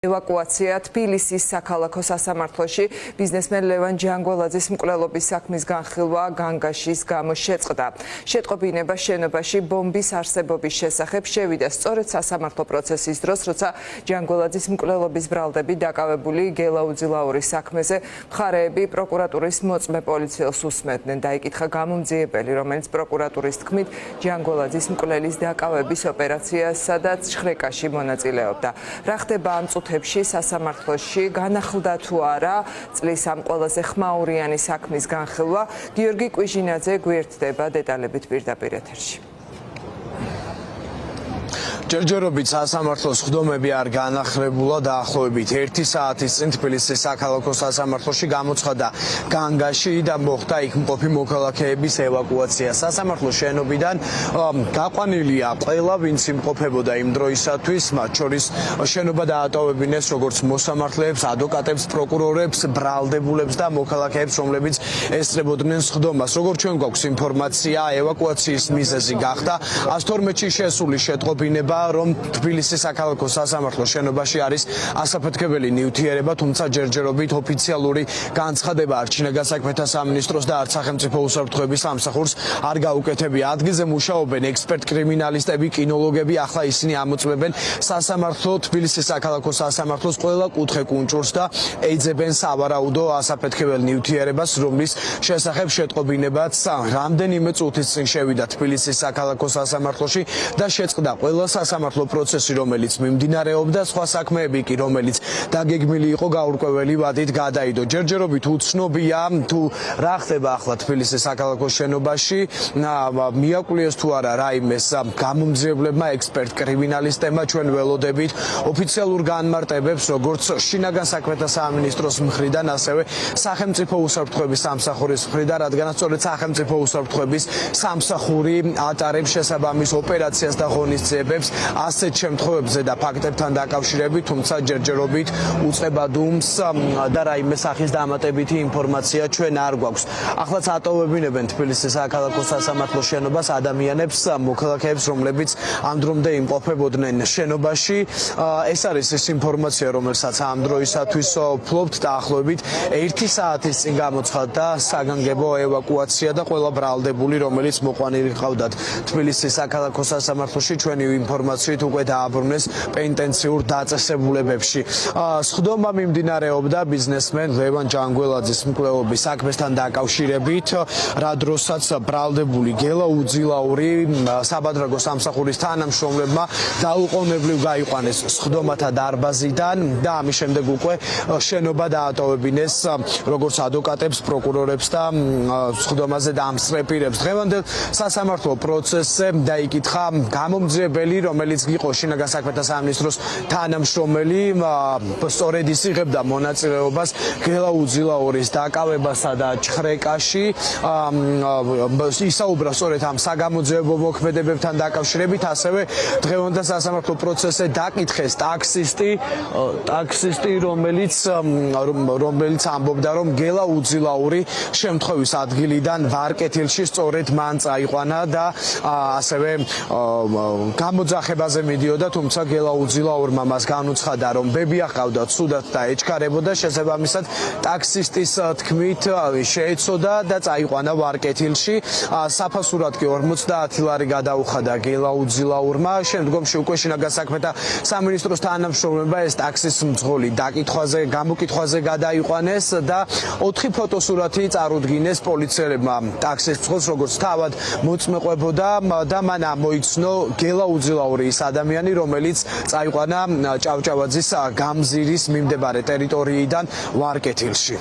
ევაკუაცია თბილისის საქალაქო სასამართლოში ბიზნესმენ ლევან ჯანგველაძის მკვლელობის საქმის განხილვა განგაშის გამო შეწყდა. შეტყობინება შენობაში ბომბის არსებობის შესახებ შევიდა სწორედ სასამართლო პროცესის დროს, როცა ჯანგველაძის მკვლელობის ბრალდები დაკავებული გელაუძილაურის საქმეზე მხარეები პროკურატურის მოწმე პოლიციელს უსმენდნენ. დაიკითხა გამომძიებელი, რომელიც პროკურატურის თქმით ჯანგველაძის მკვლელის დაკავების ოპერაციასა და ჩხრეკაში მონაწილეობდა. რა ხდება ამ წუთებში სასამართლოში განახლდა თუ არა წლის ამ ყველაზე ხმაურიანი საქმის განხილვა? გიორგი კვიჟინაძე გვერდდება დეტალებით პირდაპირ ეთერში. ჯერჯერობით სასამართლოს ხდომები არ განახლებულა დაახლოებით 1 საათის წინ თბილისის საქალაქო სასამართლოში გამოცხადა განგაში და მოხდა იქ მყოფი მოქალაქეების ევაკუაცია. სასამართლოს შენობიდან გაყვანილია ყველა, ვინც იმყოფებოდა იმ დროისათვის, მათ შორის შენობა დაატოვებინეს როგორც მოსამართლეებს, ადვოკატებს, პროკურორებს, ბრალდებულებს და მოქალაქეებს, რომლებიც ესწრებოდნენ ხდომას. როგორც ჩვენ გვაქვს ინფორმაცია, ევაკუაციის მიზეზი გახდა 112-ში შესული შეტყობინება, რომ თბილისის საქალაქო სასამართლოს შენობაში არის ასაფეთქებელი ნივთიერება, თუმცა ჯერჯერობით ოფიციალური განცხადება არც შინაგან საქმეთა სამინისტროს და არც სახელმწიფო უსაფრთხოების სამსახურს არ გაუკეთებია. ადგილზე მუშაობენ ექსპერტ-კრიმინალისტები, კინოლოგები, ახლა ისინი ამოწმებენ სასამართლო თბილისის საქალაქო სასამართლოს ყველა კუთხე კუნჭურს და ეძებენ სავარაუდო ასაფეთქებელ ნივთიერებას, რომლის შესახებ შეტყობინებაც რამდენიმე წუთის წინ შევიდა თბილისის საქალაქო სასამართლოში და შეწყდა ყველა სასამართლო პროცესი, რომელიც მიმდინარეობდა, სხვა საქმეები კი, რომელიც დაგეგმილი იყო გაურკვეველი ვადით გადაიდო. ჯერჯერობით უცნობია თუ რა ხდება ახლა თბილისის საქალაქო შენობაში, მიაკვლიეს თუ არა რაიმეს გამომძიებლებმა, ექსპერტ-კრიმინალისტებმა. ჩვენ ველოდებით ოფიციალურ განმარტებებს, როგორც შინაგან საქმეთა სამინისტროს მხრიდან, ასევე სახელმწიფო უსაფრთხოების სამსახურის მხრიდან, რადგანაც სწორედ სახელმწიფო უსაფრთხოების სამსახური ატარებს შესაბამის ოპერაციას და ღონისძიებებს ასეთ შემთხვევებზე და ფაქტებთან დაკავშირებით, თუმცა ჯერჯერობით უწყება დუმს და რაიმე სახის დამატებითი ინფორმაცია ჩვენ არ გვაქვს. ახლაც ატოვებინებენ თბილისის საქალაქო სასამართლოს შენობას ადამიანებს, მოქალაქეებს, რომლებიც ამ დრომდე იმყოფებოდნენ შენობაში. ეს არის ის ინფორმაცია, რომელსაც ამ დროისათვის ვფლობთ. დაახლოებით 1 საათის წინ გამოცხადდა საგანგებო ევაკუაცია და ყველა ბრალდებული, რომელიც მოყვანილი ჰყავდათ თბილისის საქალაქო სასამართლოში, ჩვენი ინფორმაციით უკვე დააბრუნეს პენტენციურ დაწესებულებებში. სხდომა მიმდინარეობდა ბიზნესმენ ლევან ჯანგველაძის მკვლელობის საქმესთან დაკავშირებით, რა დროსაც ბრალდებული გელაუძილაური საბადრაგო სამსახურის თანამშრომლებმა დაუყოვნებლივ გაიყვანეს სხდომათა დარბაზიდან და ამის შემდეგ უკვე შენობა დაატოვებინეს როგორც ადვოკატებს, პროკურორებს და სხდომაზე დამსწრე პირებს. დღევანდელ სასამართლო პროცესზე დაიკითხა გამომძიებელი, რომელიც იყო შინაგან საქმეთა სამინისტროს თანამშრომელი, სწორედ ის იღებდა მონაწილეობას გელაუძილაურის დაკავებასა და ჩხრეკაში. ისაუბრა სწორედ ამ საგამოძიებო მოქმედებებთან დაკავშირებით, ასევე დღევანდელ სასამართლო პროცესზე დაკითხეს ტაქსისტი, რომელიც ამბობდა, რომ გელაუძილაური შემთხვევის ადგილიდან ვარკეთილში სწორედ მან წაიყვანა და ასევე გამოძახებაზე მიდიოდა, თუმცა გელაუძილაურმა მას განუცხადა, რომ ბები აყავდა ცუდად და ეჩქარებოდა. შესაბამისად, ტაქსისტის თქმით შეეცოდა და წაიყვანა ვარკეთილში. საფასურად კი 50 ლარი გადაუხადა გელაუძილაურმა. შემდგომში უკვე შინაგან საქმეთა სამინისტროს თანამშრომლებმა ეს ტაქსის მძღოლი გამოკითხვაზე გადაიყვანეს და 4 ფოტოსურათი წარუდგინეს პოლიციელებმა ტაქსის მძღოლს, როგორც თავად მოწმეყვებოდა და მან ამოიცნო გელაუძილაური ის ადამიანი, რომელიც წაიყვანა ჭავჭავაძის გამზირის მიმდებარე ტერიტორიიდან ვარკეთილში.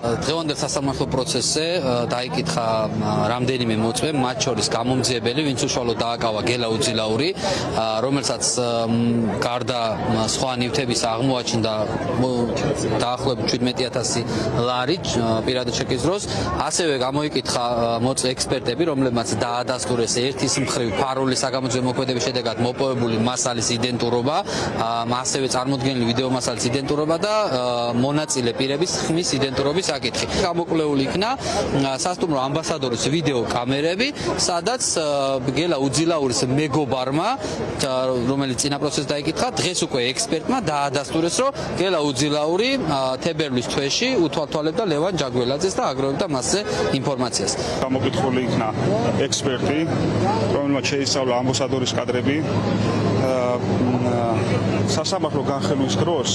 დღევანდელ სასამართლო პროცესზე დაიკითხა რამდენიმე მოწმე, მათ შორის გამომძიებელი, ვინც უშუალოდ დააკავა გელაუძილაური, რომელსაც გარდა სხვა ნივთების აღმოაჩნდა დაახლოებით 17,000 ლარი პირადი ჩეკის დროს. ასევე გამოიკითხა მოწმე ექსპერტები, რომლებმაც დაადასტურეს ერთის მხრივ ფარული საგამოძიებო მოქმედების შედეგად მოპოვებული მასალის იდენტურობა, ასევე წარმოდგენილი ვიდეო მასალის იდენტურობა და მონაწილე პირების ხმის იდენტურობის საკითხი. გამოკვლეული იქნა სასტუმრო ამბასადორის ვიდეო კამერები, სადაც გელა უძილაურის მეგობარმა, რომელიც წინა პროცესს დაიკითხა, დღეს უკვე ექსპერტმა დაადასტურეს, რომ გელა უძილაური თებერვლის თვეში უთვალთვალებდა ლევან ჯაგველაძეს და აგროვებდა მასზე ინფორმაციას. გამოკითხული იქნა ექსპერტი, რომელმაც შეისწავლა ამბასადორის კადრები სასამართლო განხილვის დროს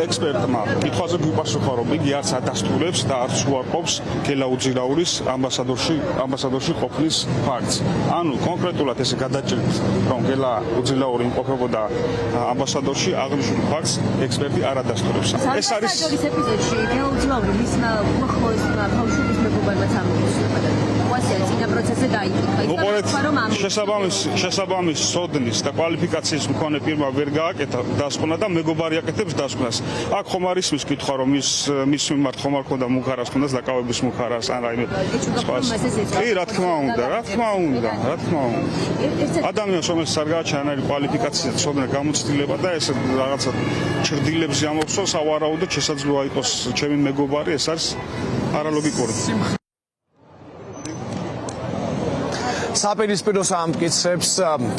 ექსპერტმა კითხვაზე გვიპასუხა, რომ იგი არც ადასტურებს და არც უარყოფს გელა უძილაურის ამბასადორში ყოფნის ფაქტს. ანუ კონკრეტულად ესე გადაჭრით, რომ გელა უძილაური იმყოფებოდა ამბასადორში, აღნიშნულ ფაქტს ექსპერტი არ ადასტურებს. ეს არის ამბასადორის ეპიზოდში გელა უძილაური მისმა უახლოესმა ბავშვების მეგობარმა წამოიწყება. წინა პროცესზე დაიკითხა. შესაბამის სოდნის და კვალიფიკაციის მქონე პირმა ვერ გააკეთა დასკვნა და მეგობარი აკეთებს დასკვნას. აქ ხომ არის ის კითხვა, რომ მის მიმართ ხომ არ ქონდა მუხარას, ქონდა დაკავების მუხარას, ან რაიმე სპას. კი, რა თქმა უნდა. ადამიანს რომელსაც არ გააჩანა კვალიფიკაცია, სოდნა გამოცდილება და ეს რაღაცა ჩრდილებზე ამოვსო, სავარაუდოდ შესაძლოა იყოს ჩემი მეგობარი, ეს არის არალოგიკური. საპირისპირო სამტკიცრებს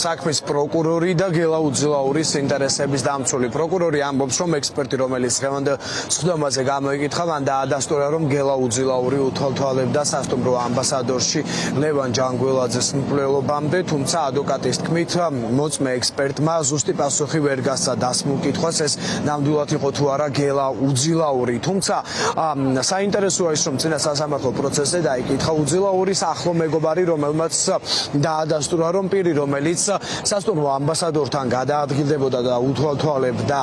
საქმის პროკურორი და გელა უძილაურის ინტერესების დამცველი. პროკურორი ამბობს, რომ ექსპერტი, რომელიც დღევანდელ სხდომაზე გამოიკითხა, მან დაადასტურა, რომ გელა უძილაური უთვალთვალებდა სასტუმრო ამბასადორში ლევან ჯანგველაძეს მკვლელობამდე, თუმცა ადვოკატის თქმით, მოწმე ექსპერტმა ზუსტი პასუხი ვერ გასცა დასმულ კითხვას, ეს ნამდვილად იყო თუ არა გელა უძილაური. თუმცა საინტერესოა ის, რომ წინა სასამართლო პროცესზე დაიკითხა უძილაურის ახლო მეგობარი, რომელმაც დაადასტურა, რომ პირი, რომელიც სასტუმრო ამბასადორთან გადაადგილდებოდა და უთვალთვალებდა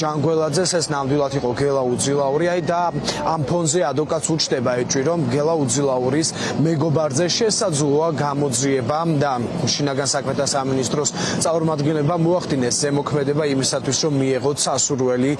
ჯანგველაძეს, ეს ნამდვილად იყო გელა უძილაური. და ამ ფონზე ადვოკატს უჩნდება ეჭვი, რომ გელა უძილაურის მეგობარზე შესაძლოა გამოძიება და შინაგან საქმეთა სამინისტროს წარმომადგენლებმა მოახდინეს ზემოქმედება იმისათვის, რომ მიეღოთ სასურველი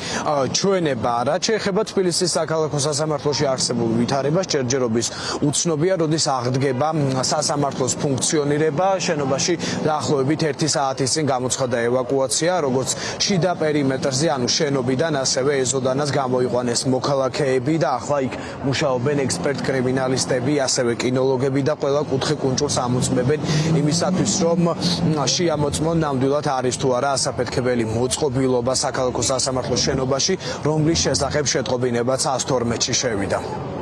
ჩვენება. რაც შეეხება თბილისის საქალაქო სასამართლოში არსებულ ვითარებას, ჯერჯერობის უცნობია, როდის აღდგება სასამართლოს ფუნქციონირება. შენობაში დაახლოებით 1 საათის წინ გამოცხადა ევაკუაცია, როგორც შიდა პერიმეტრზე, ანუ შენობიდან, ასევე ეზოდანაც გამოიყვანეს მოქალაქეები და ახლა იქ მუშაობენ ექსპერტ კრიმინალისტები, ასევე კინოლოგები და ყველა კუთხე კუნჭულს ამოწმებენ იმისათვის, რომ შეამოწმონ ნამდვილად არის თუ არა ასაფეთქებელი მოწყობილობა საქალაქო სასამართლოს შენობაში, რომლის შესახებ შეტყობინებაც 112-ში შევიდა.